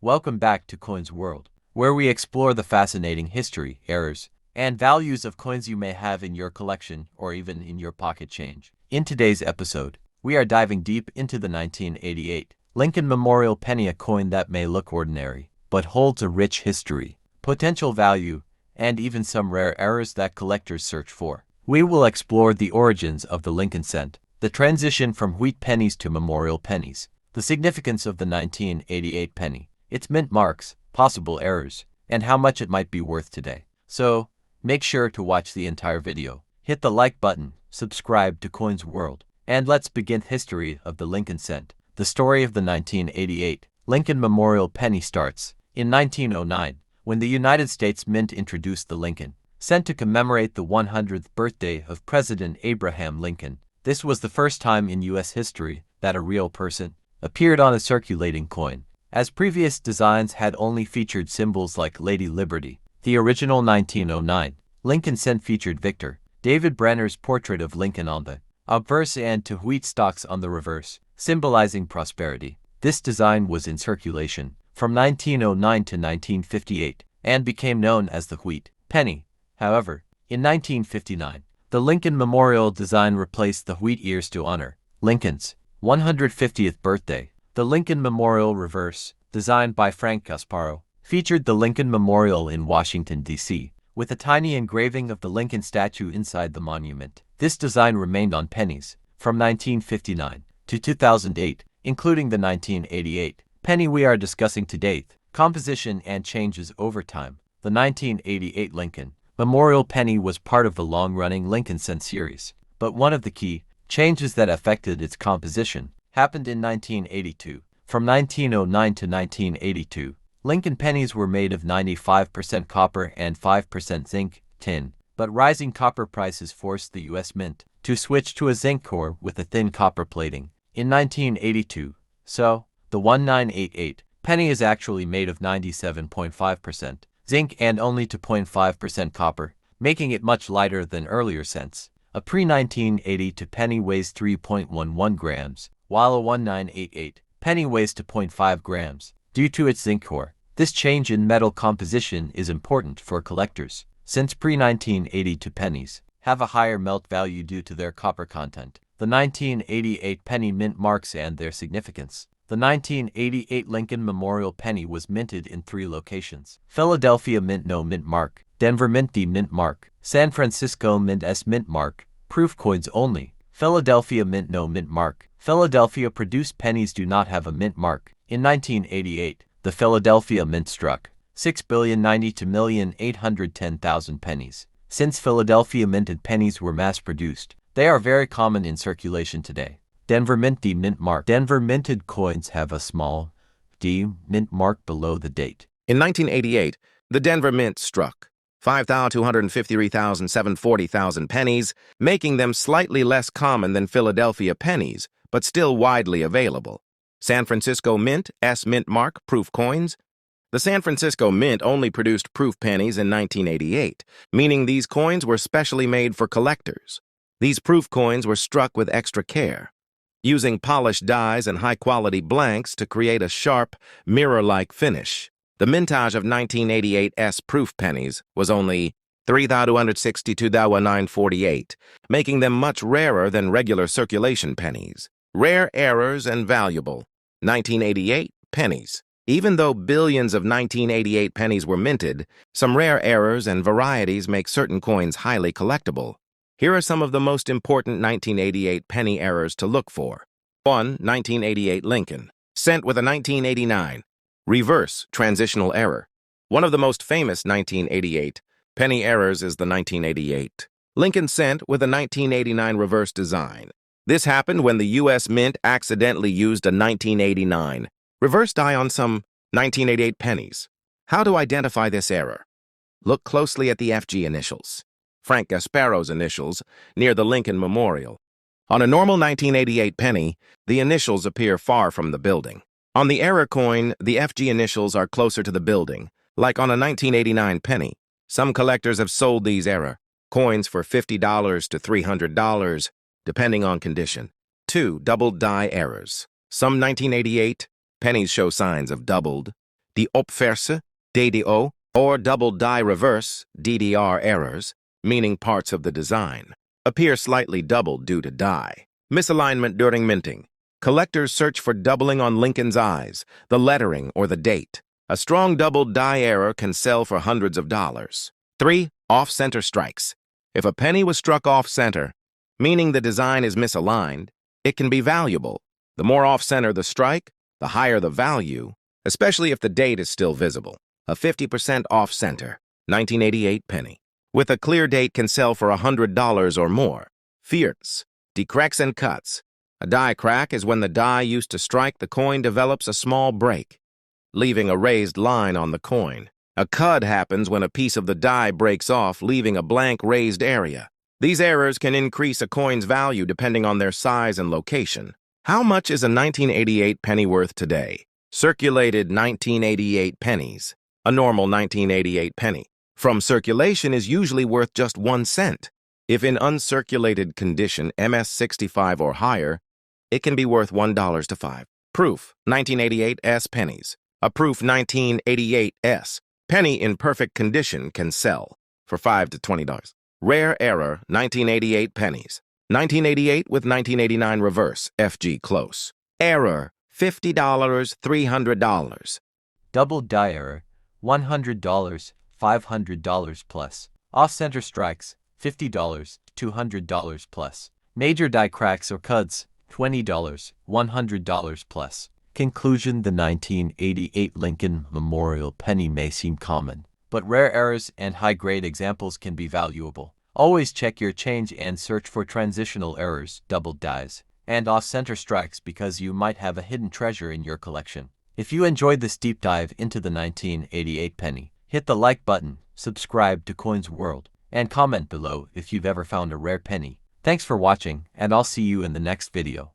Welcome back to Coins World, where we explore the fascinating history, errors, and values of coins you may have in your collection or even in your pocket change. In today's episode, we are diving deep into the 1988 Lincoln Memorial Penny, a coin that may look ordinary, but holds a rich history, potential value, and even some rare errors that collectors search for. We will explore the origins of the Lincoln cent, the transition from wheat pennies to memorial pennies, the significance of the 1988 penny, its mint marks, possible errors, and how much it might be worth today. So, make sure to watch the entire video. Hit the like button, subscribe to Coins World, and let's begin history of the Lincoln cent. The story of the 1988 Lincoln Memorial Penny starts in 1909, when the United States Mint introduced the Lincoln cent to commemorate the 100th birthday of President Abraham Lincoln. This was the first time in U.S. history that a real person appeared on a circulating coin, as previous designs had only featured symbols like Lady Liberty. The original 1909 Lincoln cent featured Victor David Brenner's portrait of Lincoln on the obverse and two wheat stalks on the reverse, symbolizing prosperity. This design was in circulation from 1909 to 1958 and became known as the wheat penny. However, in 1959, the Lincoln Memorial design replaced the wheat ears to honor Lincoln's 150th birthday. The Lincoln Memorial reverse, designed by Frank Gasparo, featured the Lincoln Memorial in Washington, D.C., with a tiny engraving of the Lincoln statue inside the monument. This design remained on pennies from 1959 to 2008, including the 1988 penny we are discussing today. Composition and changes over time. The 1988 Lincoln Memorial Penny was part of the long-running Lincoln cent series, but one of the key changes that affected its composition happened in 1982. From 1909 to 1982, Lincoln pennies were made of 95% copper and 5% zinc, tin, but rising copper prices forced the U.S. Mint to switch to a zinc core with a thin copper plating in 1982. So, the 1988 penny is actually made of 97.5% zinc and only 2.5% copper, making it much lighter than earlier cents. A pre-1982 penny weighs 3.11 grams, while a 1988 penny weighs 2.5 grams. Due to its zinc core, this change in metal composition is important for collectors, since pre-1982 pennies have a higher melt value due to their copper content. The 1988 penny mint marks and their significance. The 1988 Lincoln Memorial Penny was minted in 3 locations: Philadelphia Mint No Mint Mark, Denver Mint D Mint Mark, San Francisco Mint S Mint Mark, proof coins only. Philadelphia Mint No Mint Mark. Philadelphia produced pennies do not have a mint mark. In 1988, the Philadelphia Mint struck 6,092,810,000 pennies. Since Philadelphia minted pennies were mass-produced, they are very common in circulation today. Denver Mint D Mint Mark. Denver minted coins have a small D mint mark below the date. In 1988, the Denver Mint struck 5,253,740,000 pennies, making them slightly less common than Philadelphia pennies, but still widely available. San Francisco Mint S Mint Mark proof coins. The San Francisco Mint only produced proof pennies in 1988, meaning these coins were specially made for collectors. These proof coins were struck with extra care, using polished dies and high-quality blanks to create a sharp, mirror-like finish. The mintage of 1988 S proof pennies was only 3,262,948, making them much rarer than regular circulation pennies. Rare errors and valuable 1988 pennies. Even though billions of 1988 pennies were minted, some rare errors and varieties make certain coins highly collectible. Here are some of the most important 1988 penny errors to look for. 1. 1988 Lincoln cent with a 1989 reverse transitional error. One of the most famous 1988 penny errors is the 1988 Lincoln cent with a 1989 reverse design. This happened when the U.S. Mint accidentally used a 1989 reverse die on some 1988 pennies. How to identify this error? Look closely at the FG initials, Frank Gasparo's initials, near the Lincoln Memorial. On a normal 1988 penny, the initials appear far from the building. On the error coin, the FG initials are closer to the building, like on a 1989 penny. Some collectors have sold these error coins for $50 to $300, depending on condition. 2. Doubled die errors. Some 1988 pennies show signs of doubled The opverse, DDO, or double die reverse, DDR errors, meaning parts of the design, appear slightly doubled due to die. Misalignment during minting. Collectors search for doubling on Lincoln's eyes, the lettering, or the date. A strong doubled die error can sell for hundreds of dollars. 3. Off-center strikes. If a penny was struck off-center, meaning the design is misaligned, it can be valuable. The more off-center the strike, the higher the value, especially if the date is still visible. A 50% off-center, 1988 penny, with a clear date can sell for $100 or more. Fierce. Decracks and cuts. A die crack is when the die used to strike the coin develops a small break, leaving a raised line on the coin. A cud happens when a piece of the die breaks off, leaving a blank raised area. These errors can increase a coin's value depending on their size and location. How much is a 1988 penny worth today? Circulated 1988 pennies. A normal 1988 penny from circulation is usually worth just 1 cent. If in uncirculated condition MS65 or higher, it can be worth $1 to 5. Proof 1988S pennies. A proof 1988S penny in perfect condition can sell for $5 to $20. Rare error 1988 pennies. 1988 with 1989 reverse, FG close. Error $50, $300. Double die error, $100, $500 plus. Off-center strikes, $50, $200 plus. Major die cracks or cuts, $20, $100 plus. Conclusion: the 1988 Lincoln Memorial penny may seem common, but rare errors and high-grade examples can be valuable. Always check your change and search for transitional errors, double dies, and off-center strikes because you might have a hidden treasure in your collection. If you enjoyed this deep dive into the 1988 penny, hit the like button, subscribe to Coins World, and comment below if you've ever found a rare penny. Thanks for watching, and I'll see you in the next video.